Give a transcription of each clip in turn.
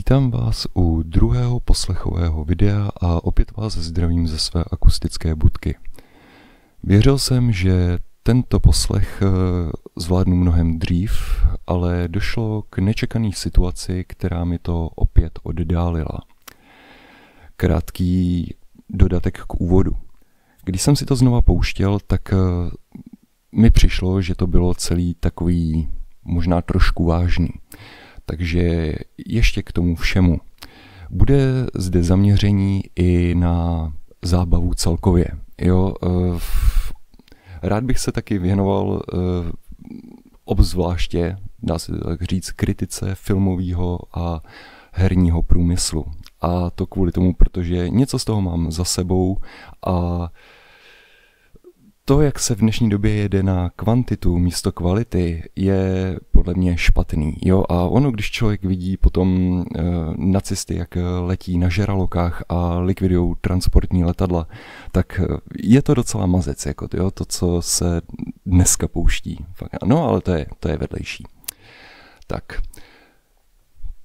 Vítám vás u druhého poslechového videa a opět vás zdravím ze své akustické budky. Věřil jsem, že tento poslech zvládnu mnohem dřív, ale došlo k nečekané situaci, která mi to opět oddálila. Krátký dodatek k úvodu. Když jsem si to znova pouštěl, tak mi přišlo, že to bylo celý takový možná trošku vážný. Takže ještě k tomu všemu. Bude zde zaměření i na zábavu celkově. Rád bych se taky věnoval obzvláště, dá se tak říct, kritice filmového a herního průmyslu. A to kvůli tomu, protože něco z toho mám za sebou a to, jak se v dnešní době jede na kvantitu místo kvality, je podle mě špatný. A ono, když člověk vidí potom nacisty, jak letí na žralokách a likvidují transportní letadla, tak je to docela mazec, to, co se dneska pouští. No, ale to je vedlejší. Tak,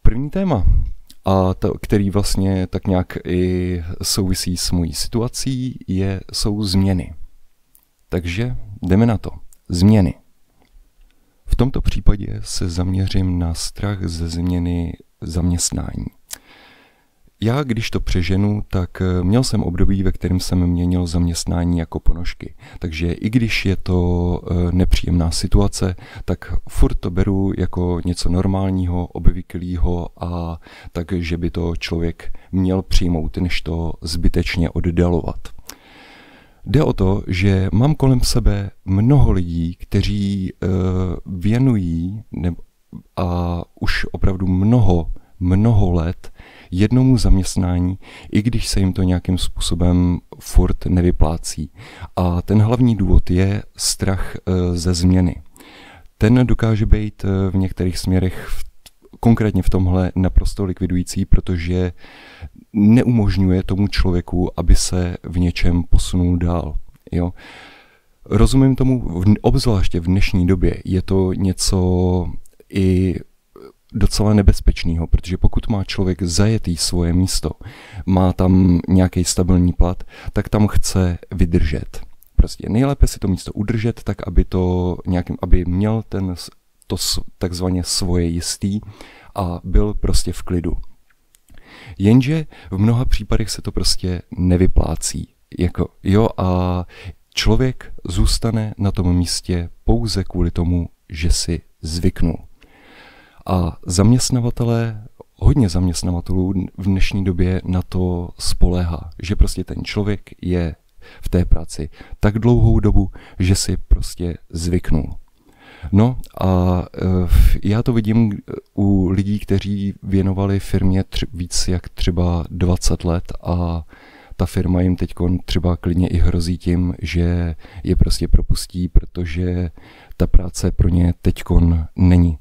první téma, a to, který vlastně tak nějak i souvisí s mojí situací, jsou změny. Takže jdeme na to. Změny. V tomto případě se zaměřím na strach ze změny zaměstnání. Já, když to přeženu, tak měl jsem období, ve kterém jsem měnil zaměstnání jako ponožky. Takže i když je to nepříjemná situace, tak furt to beru jako něco normálního, obvyklého a tak, že by to člověk měl přijmout, než to zbytečně oddalovat. Jde o to, že mám kolem sebe mnoho lidí, kteří věnují a už opravdu mnoho let jednomu zaměstnání, i když se jim to nějakým způsobem furt nevyplácí. A ten hlavní důvod je strach ze změny. Ten dokáže být v některých směrech, konkrétně v tomhle, naprosto likvidující, protože neumožňuje tomu člověku, aby se v něčem posunul dál. Rozumím tomu, obzvláště v dnešní době je to něco i docela nebezpečného, protože pokud má člověk zajetý svoje místo, má tam nějaký stabilní plat, tak tam chce vydržet. Prostě nejlépe si to místo udržet, tak aby měl to takzvaně svoje jistý a byl prostě v klidu. Jenže v mnoha případech se to prostě nevyplácí. A člověk zůstane na tom místě pouze kvůli tomu, že si zvyknul. A hodně zaměstnavatelů v dnešní době na to spoléhá, že prostě ten člověk je v té práci tak dlouhou dobu, že si prostě zvyknul. No a já to vidím u lidí, kteří věnovali firmě víc jak třeba 20 let a ta firma jim teď třeba klidně i hrozí tím, že je prostě propustí, protože ta práce pro ně teď není.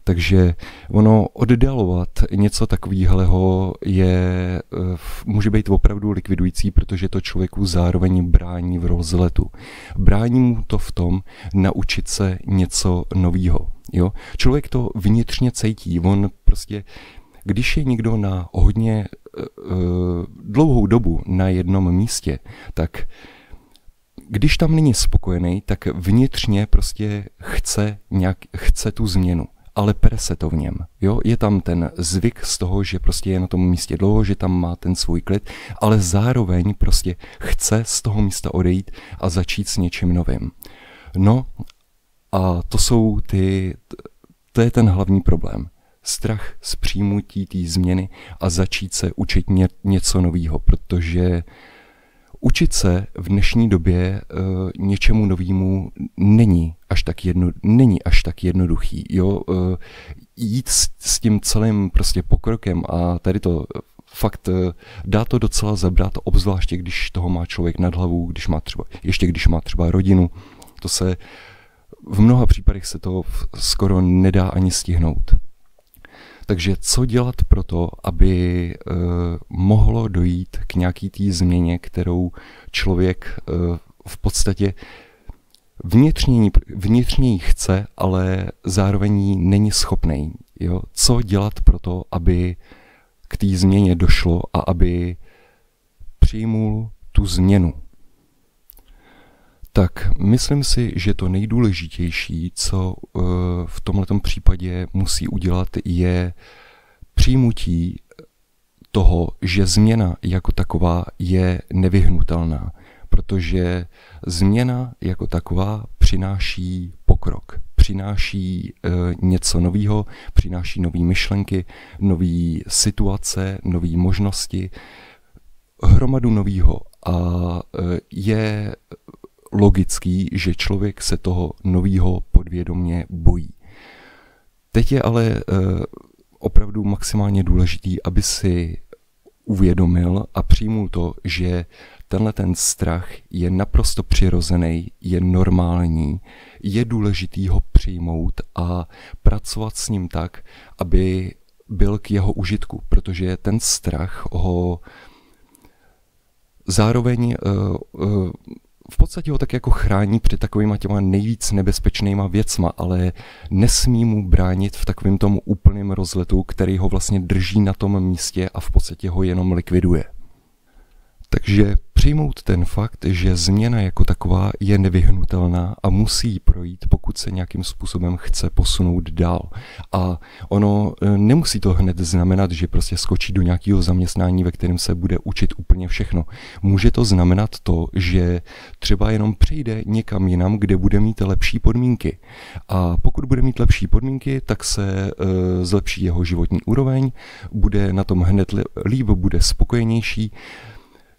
Takže ono oddalovat něco takového může být opravdu likvidující, protože to člověku zároveň brání v rozletu. Brání mu to v tom naučit se něco nového. Člověk to vnitřně cítí. On prostě, když je někdo na hodně dlouhou dobu na jednom místě, tak když tam není spokojený, tak vnitřně prostě chce tu změnu. Ale pere se to v něm. Je tam ten zvyk z toho, že prostě je na tom místě dlouho, že tam má ten svůj klid, ale zároveň prostě chce z toho místa odejít a začít s něčím novým. No a to je ten hlavní problém. Strach z přijmutí té změny a začít se učit něco nového, protože učit se v dnešní době něčemu novému není až tak jednoduchý. Jít s tím celým prostě pokrokem a tady to fakt dá to docela zabrat, obzvláště když toho má člověk nad hlavu, když má třeba rodinu. V mnoha případech se to skoro nedá ani stihnout. Takže co dělat pro to, aby mohlo dojít k nějaký té změně, kterou člověk v podstatě vnitřně ji chce, ale zároveň ji není schopnej. Co dělat pro to, aby k té změně došlo a aby přijmul tu změnu. Tak myslím si, že to nejdůležitější, co v tomhletom případě musí udělat, je přijmutí toho, že změna jako taková je nevyhnutelná, protože změna jako taková přináší pokrok, přináší něco nového, přináší nové myšlenky, nové situace, nové možnosti, hromadu nového a je logický, že člověk se toho nového podvědomě bojí. Teď je ale opravdu maximálně důležitý, aby si uvědomil a přijmul to, že tenhle ten strach je naprosto přirozený, je normální, je důležitý ho přijmout a pracovat s ním tak, aby byl k jeho užitku, protože ten strach ho zároveň v podstatě ho tak jako chrání před takovýma těma nejvíc nebezpečnýma věcma, ale nesmí mu bránit v takovém tomu úplném rozletu, který ho vlastně drží na tom místě a v podstatě ho jenom likviduje. Takže přijmout ten fakt, že změna jako taková je nevyhnutelná a musí projít, pokud se nějakým způsobem chce posunout dál. A ono nemusí to hned znamenat, že prostě skočí do nějakého zaměstnání, ve kterém se bude učit úplně všechno. Může to znamenat to, že třeba jenom přejde někam jinam, kde bude mít lepší podmínky. A pokud bude mít lepší podmínky, tak se zlepší jeho životní úroveň, bude na tom hned líp, bude spokojenější.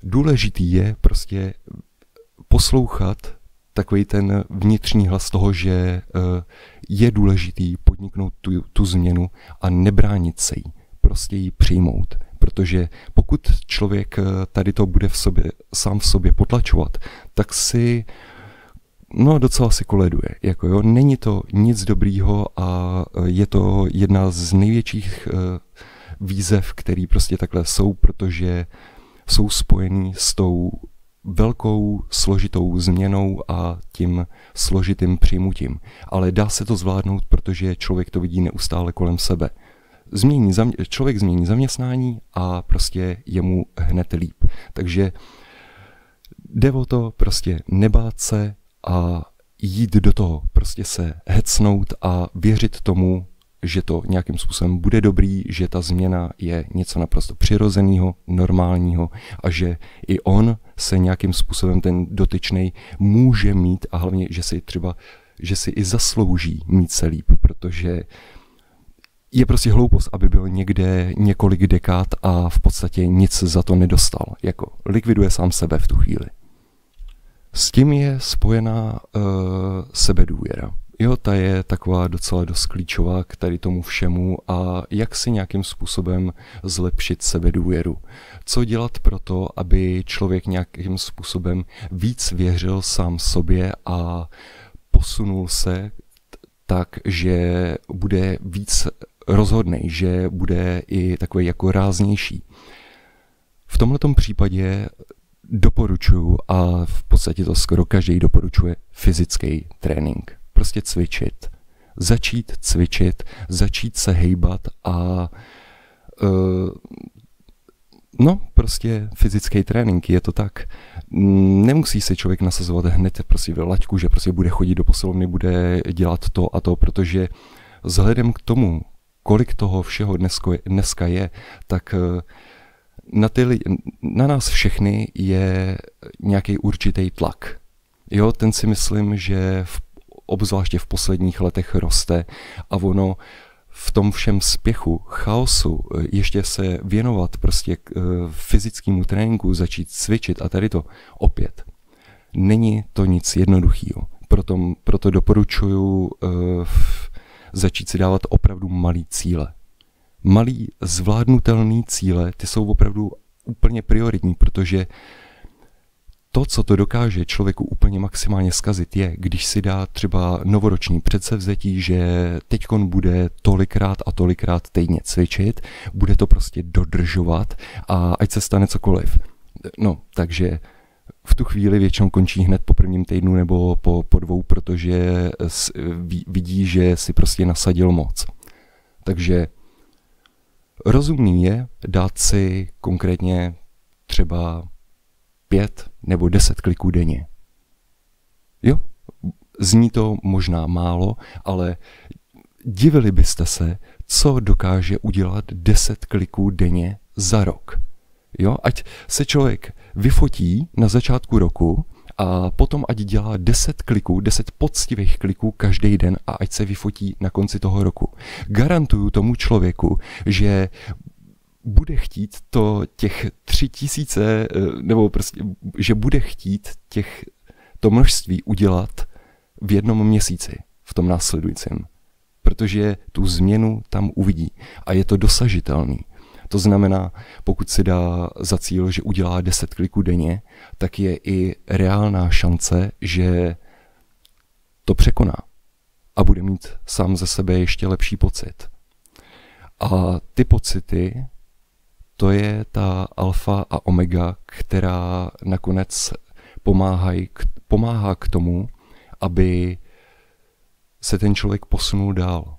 Důležitý je prostě poslouchat takový ten vnitřní hlas toho, že je důležitý podniknout tu změnu a nebránit se jí, prostě ji přijmout. Protože pokud člověk tady to bude sám v sobě potlačovat, tak si docela si koleduje. Jako jo, není to nic dobrýho a je to jedna z největších výzev, který prostě takhle jsou, protože jsou spojený s tou velkou složitou změnou a tím složitým přijmutím. Ale dá se to zvládnout, protože člověk to vidí neustále kolem sebe. Člověk změní zaměstnání a prostě je mu hned líp. Takže jde o to prostě nebát se a jít do toho, prostě se hecnout a věřit tomu, že to nějakým způsobem bude dobrý, že ta změna je něco naprosto přirozeného, normálního a že i on se nějakým způsobem ten dotyčnej může mít a hlavně, že si i zaslouží mít se líp, protože je prostě hloupost, aby byl někde několik dekád a v podstatě nic za to nedostal. Jako likviduje sám sebe v tu chvíli. S tím je spojená sebedůvěra. Jo, ta je taková docela dost klíčová k tady tomu všemu a jak si nějakým způsobem zlepšit sebedůvěru. Co dělat pro to, aby člověk nějakým způsobem víc věřil sám sobě a posunul se tak, že bude víc rozhodnej, že bude i takový jako ráznější. V tomhletom případě doporučuji, a v podstatě to skoro každý doporučuje, fyzický trénink. Prostě cvičit. Začít cvičit, začít se hejbat a prostě fyzický trénink, je to tak. Nemusí se člověk nasazovat hned prostě v laťku, že prostě bude chodit do posilovny, bude dělat to a to, protože vzhledem k tomu, kolik toho všeho dneska je, tak na nás všechny je nějaký určitý tlak. Jo, ten si myslím, že obzvláště v posledních letech roste a ono v tom všem spěchu, chaosu, ještě se věnovat prostě fyzickému tréninku, začít cvičit a tady to opět. Není to nic jednoduchého. Proto doporučuji začít si dávat opravdu malý cíle. Malý zvládnutelný cíle, ty jsou opravdu úplně prioritní, protože to, co to dokáže člověku úplně maximálně zkazit, je, když si dá třeba novoroční předsevzetí, že teďkon bude tolikrát a tolikrát týdně cvičit, bude to prostě dodržovat a ať se stane cokoliv. No, takže v tu chvíli většinou končí hned po prvním týdnu nebo po dvou, protože vidí, že si prostě nasadil moc. Takže rozumný je dát si konkrétně třeba 5 nebo 10 kliků denně. Jo, zní to možná málo, ale divili byste se, co dokáže udělat 10 kliků denně za rok. Jo, ať se člověk vyfotí na začátku roku a potom ať dělá 10 kliků, 10 poctivých kliků každý den a ať se vyfotí na konci toho roku. Garantuju tomu člověku, že bude chtít těch 3000, nebo prostě, že bude chtít to množství udělat v jednom měsíci, v tom následujícím. Protože tu změnu tam uvidí a je to dosažitelný. To znamená, pokud si dá za cíl, že udělá 10 kliků denně, tak je i reálná šance, že to překoná a bude mít sám ze sebe ještě lepší pocit. A ty pocity, to je ta alfa a omega, která nakonec pomáhá k tomu, aby se ten člověk posunul dál.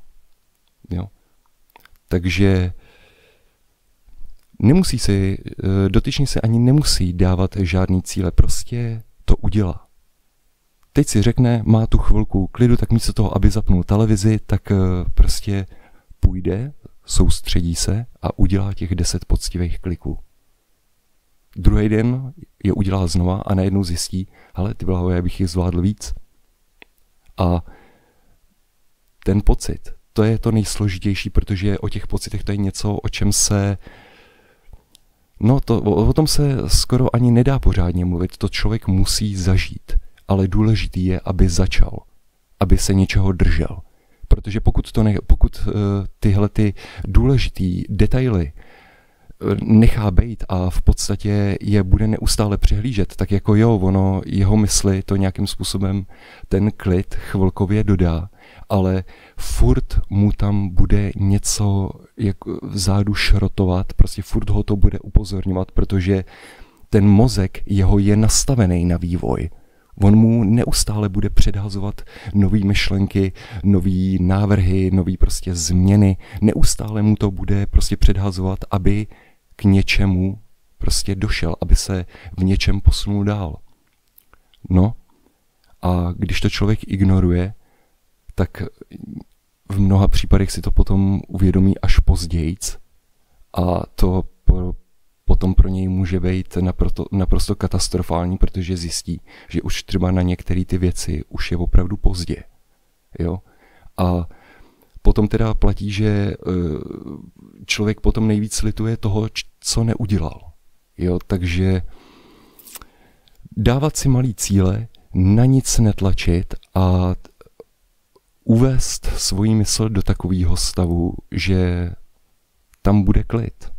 Jo? Takže dotyčný si ani nemusí dávat žádný cíle, prostě to udělá. Teď si řekne, má tu chvilku klidu, tak místo toho, aby zapnul televizi, tak prostě půjde, soustředí se a udělá těch 10 poctivých kliků. Druhý den je udělá znova a najednou zjistí, hele, ty blaho, já bych jich zvládl víc. A ten pocit, to je to nejsložitější, protože o těch pocitech to je něco, o čem se o tom se skoro ani nedá pořádně mluvit, to člověk musí zažít, ale důležitý je, aby začal, aby se něčeho držel. Protože pokud tyhle ty důležitý detaily nechá bejt a v podstatě je bude neustále přehlížet, tak jako jeho mysli to nějakým způsobem ten klid chvilkově dodá, ale furt mu tam bude něco jako vzadu šrotovat, prostě furt ho to bude upozorňovat, protože ten mozek jeho je nastavený na vývoj. On mu neustále bude předhazovat nové myšlenky, nové návrhy, nové prostě změny. Neustále mu to bude prostě předhazovat, aby k něčemu prostě došel, aby se v něčem posunul dál. No a když to člověk ignoruje, tak v mnoha případech si to potom uvědomí až pozdějc a to potom pro něj může být naprosto katastrofální, protože zjistí, že už třeba na některé ty věci už je opravdu pozdě. Jo? A potom teda platí, že člověk potom nejvíc lituje toho, co neudělal. Jo? Takže dávat si malý cíle, na nic netlačit a uvést svoji mysl do takového stavu, že tam bude klid.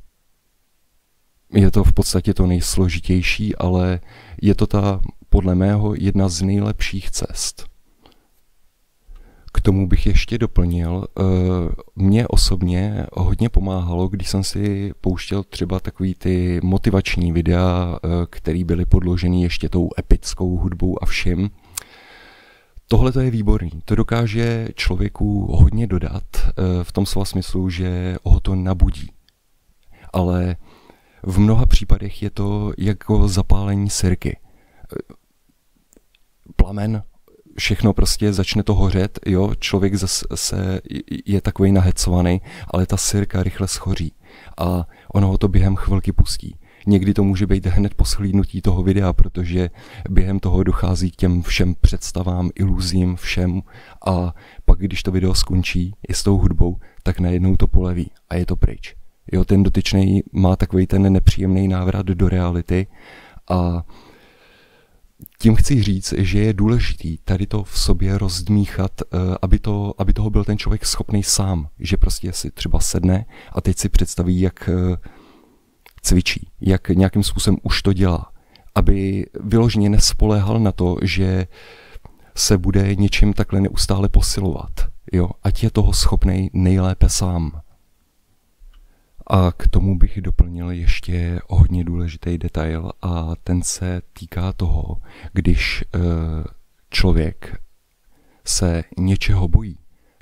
Je to v podstatě to nejsložitější, ale je to podle mého jedna z nejlepších cest. K tomu bych ještě doplnil, mě osobně hodně pomáhalo, když jsem si pouštěl třeba takový ty motivační videa, které byly podloženy ještě tou epickou hudbou a vším. Tohle to je výborný. To dokáže člověku hodně dodat v tom slova smyslu, že ho to nabudí. Ale v mnoha případech je to jako zapálení sirky. Plamen, všechno prostě začne to hořet, jo, člověk zase je takovej nahecovaný, ale ta sirka rychle schoří a ono ho to během chvilky pustí. Někdy to může být hned po shlédnutí toho videa, protože během toho dochází k těm všem představám, iluzím, všem a pak, když to video skončí i s tou hudbou, tak najednou to poleví a je to pryč. Jo, ten dotyčný má takový ten nepříjemný návrat do reality a tím chci říct, že je důležitý tady to v sobě rozdmíchat, aby toho byl ten člověk schopný sám, že prostě si třeba sedne a teď si představí, jak cvičí, jak nějakým způsobem už to dělá, aby vyloženě nespoléhal na to, že se bude něčím takhle neustále posilovat, jo, ať je toho schopný nejlépe sám. A k tomu bych doplnil ještě hodně důležitý detail a ten se týká toho, když člověk se něčeho bojí,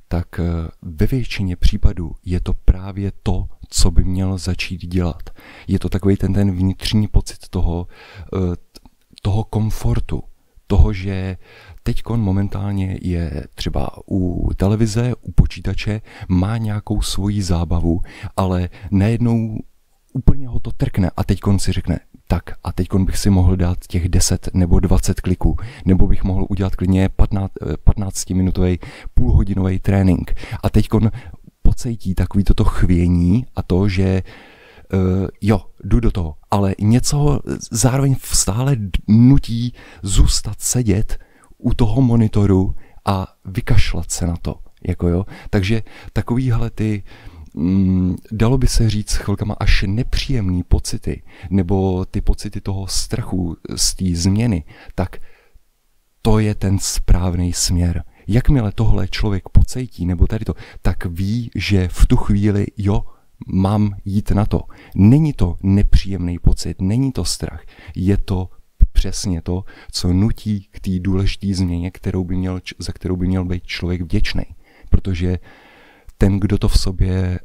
tak ve většině případů je to právě to, co by měl začít dělat. Je to takový ten vnitřní pocit toho komfortu, toho, že teďkon momentálně je třeba u televize, u počítače, má nějakou svoji zábavu, ale najednou úplně ho to trkne a teďkon si řekne, tak a teďkon bych si mohl dát těch 10 nebo 20 kliků, nebo bych mohl udělat klidně 15-minutový, půlhodinový trénink. A teďkon pocítí takový toto chvění a to, že jo, jdu do toho, ale něco zároveň stále nutí zůstat sedět u toho monitoru a vykašlat se na to. Jako jo. Takže takovýhle ty, dalo by se říct chvilkama až nepříjemný pocity, nebo ty pocity toho strachu z té změny, tak to je ten správný směr. Jakmile tohle člověk pocítí, nebo tady to, tak ví, že v tu chvíli, jo, mám jít na to. Není to nepříjemný pocit, není to strach, je to přesně to, co nutí k té důležité změně, za kterou by měl být člověk vděčný. Protože ten, kdo to v sobě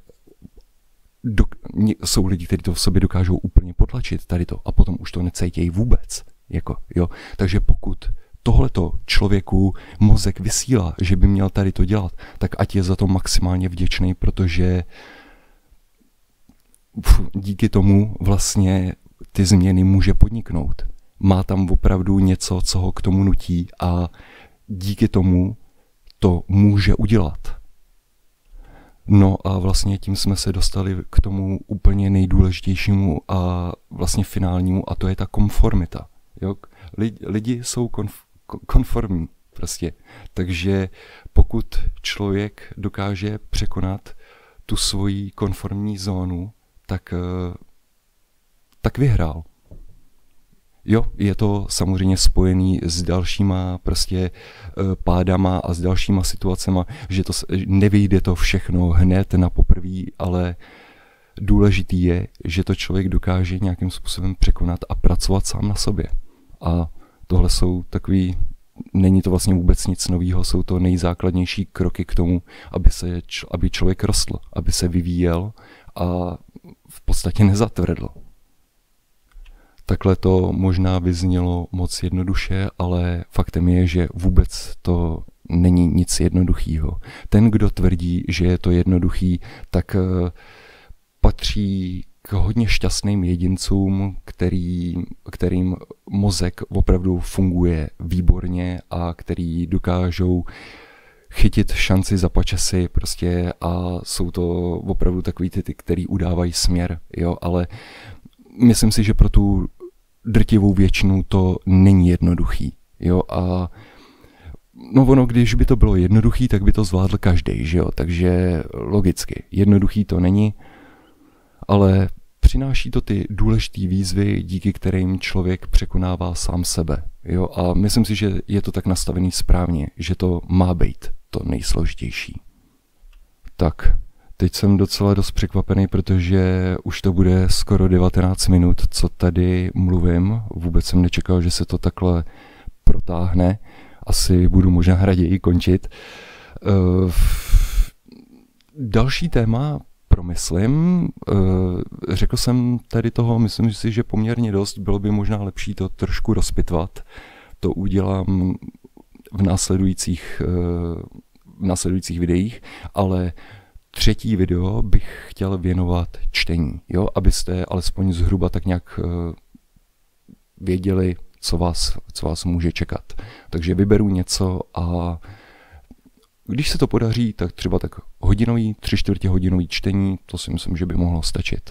jsou lidi, kteří to v sobě dokážou úplně potlačit tady to a potom už to necítějí vůbec. Jako, jo. Takže pokud tohleto člověku mozek vysílá, že by měl tady to dělat, tak ať je za to maximálně vděčný, protože díky tomu vlastně ty změny může podniknout. Má tam opravdu něco, co ho k tomu nutí a díky tomu to může udělat. No a vlastně tím jsme se dostali k tomu úplně nejdůležitějšímu a vlastně finálnímu a to je ta konformita. Jo? Lidi jsou konformní prostě. Takže pokud člověk dokáže překonat tu svoji konformní zónu, tak vyhrál. Jo, je to samozřejmě spojený s dalšíma prostě pádama a s dalšíma situacema, že to nevyjde to všechno hned na poprví, ale důležitý je, že to člověk dokáže nějakým způsobem překonat a pracovat sám na sobě. A tohle jsou takový, není to vlastně vůbec nic novýho, jsou to nejzákladnější kroky k tomu, aby člověk rostl, aby se vyvíjel a v podstatě nezatvrdl. Takhle to možná vyznělo moc jednoduše, ale faktem je, že vůbec to není nic jednoduchýho. Ten, kdo tvrdí, že je to jednoduchý, tak patří k hodně šťastným jedincům, kterým mozek opravdu funguje výborně a který dokážou chytit šanci za pačasy prostě a jsou to opravdu takový ty, který udávají směr, jo, ale myslím si, že pro tu drtivou většinu to není jednoduchý, jo, a no ono, když by to bylo jednoduchý, tak by to zvládl každý, že jo, takže logicky, jednoduchý to není, ale přináší to ty důležité výzvy, díky kterým člověk překonává sám sebe, jo, a myslím si, že je to tak nastavený správně, že to má být to nejsložitější. Tak, teď jsem docela dost překvapený, protože už to bude skoro 19 minut, co tady mluvím. Vůbec jsem nečekal, že se to takhle protáhne. Asi budu možná raději končit. Další téma promyslím. Řekl jsem tady toho, myslím si, že poměrně dost. Bylo by možná lepší to trošku rozpitvat. To udělám v následujících videích, ale třetí video bych chtěl věnovat čtení, jo, abyste alespoň zhruba tak nějak věděli, co vás může čekat. Takže vyberu něco a když se to podaří, tak třeba tak hodinový, 3/4 hodinový čtení, to si myslím, že by mohlo stačit.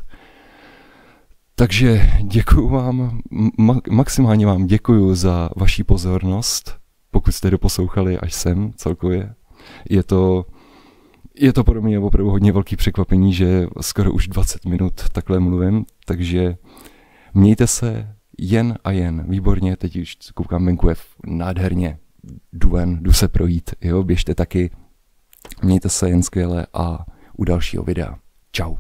Takže děkuju vám, maximálně vám děkuju za vaši pozornost, pokud jste doposlouchali až sem celkově. Je to pro mě opravdu hodně velký překvapení, že skoro už 20 minut takhle mluvím, takže mějte se jen a jen výborně, teď už koukám venku je nádherně, jdu se projít, jo, běžte taky, mějte se jen skvěle a u dalšího videa. Čau.